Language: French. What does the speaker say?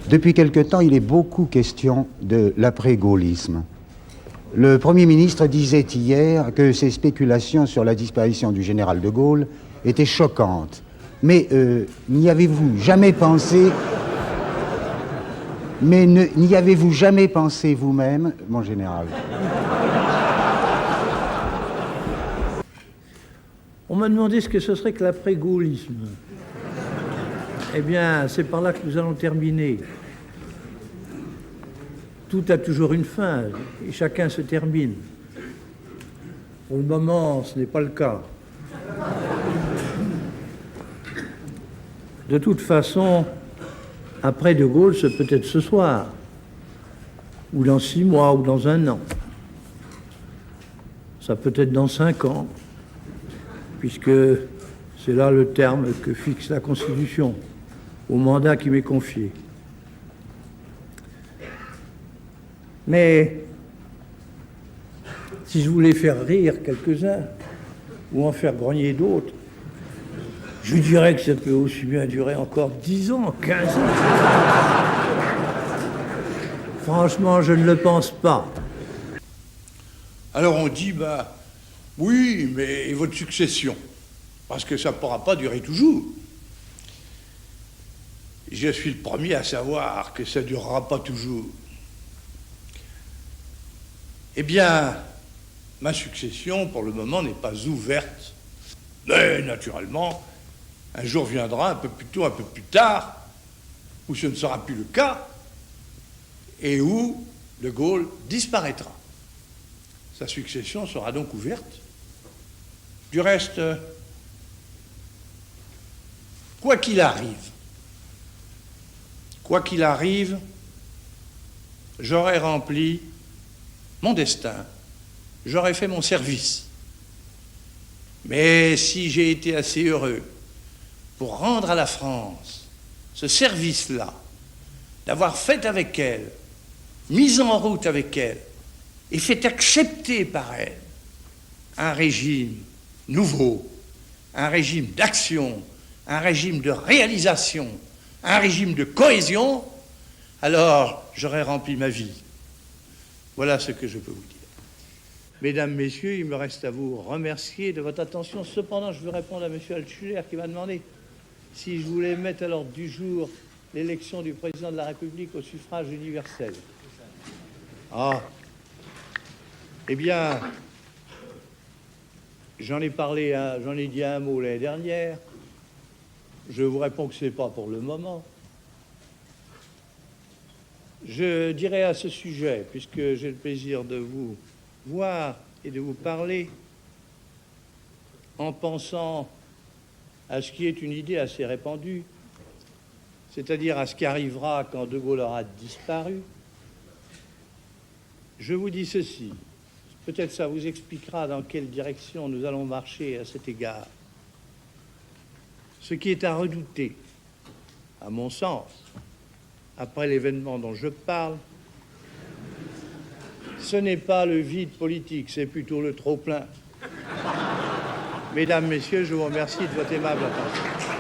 Depuis quelque temps, il est beaucoup question de l'après-gaullisme. Le Premier ministre disait hier que ces spéculations sur la disparition du général de Gaulle étaient choquantes. Mais n'y avez-vous jamais pensé... Mais n'y avez-vous jamais pensé vous-même, mon général? On m'a demandé ce que ce serait que l'après-gaullisme. Eh bien, c'est par là que nous allons terminer. Tout a toujours une fin, et chacun se termine. Pour le moment, ce n'est pas le cas. De toute façon, après De Gaulle, c'est peut-être ce soir, ou dans 6 mois, ou dans 1 an. Ça peut être dans 5 ans, puisque c'est là le terme que fixe la Constitution, au mandat qui m'est confié. Mais si je voulais faire rire quelques-uns, ou en faire grogner d'autres, je dirais que ça peut aussi bien durer encore 10 ans, 15 ans. Franchement, je ne le pense pas. Alors on dit, oui, mais et votre succession? Parce que ça ne pourra pas durer toujours. Je suis le premier à savoir que ça ne durera pas toujours. Eh bien, ma succession, pour le moment, n'est pas ouverte. Mais, naturellement, un jour viendra, un peu plus tôt, un peu plus tard, où ce ne sera plus le cas, et où De Gaulle disparaîtra. Sa succession sera donc ouverte. Du reste, quoi qu'il arrive, j'aurai rempli mon destin, j'aurais fait mon service. Mais si j'ai été assez heureux pour rendre à la France ce service-là, d'avoir fait avec elle, mis en route avec elle, et fait accepter par elle un régime nouveau, un régime d'action, un régime de réalisation, un régime de cohésion, alors j'aurais rempli ma vie. Voilà ce que je peux vous dire. Mesdames, Messieurs, il me reste à vous remercier de votre attention. Cependant, je veux répondre à M. Altschuler qui m'a demandé si je voulais mettre à l'ordre du jour l'élection du président de la République au suffrage universel. Ah, eh bien, j'en ai dit un mot l'année dernière. Je vous réponds que ce n'est pas pour le moment. Je dirais à ce sujet, puisque j'ai le plaisir de vous voir et de vous parler, en pensant à ce qui est une idée assez répandue, c'est-à-dire à ce qui arrivera quand De Gaulle aura disparu, je vous dis ceci. Peut-être ça vous expliquera dans quelle direction nous allons marcher à cet égard. Ce qui est à redouter, à mon sens, après l'événement dont je parle, ce n'est pas le vide politique, c'est plutôt le trop-plein. Mesdames, Messieurs, je vous remercie de votre aimable attention.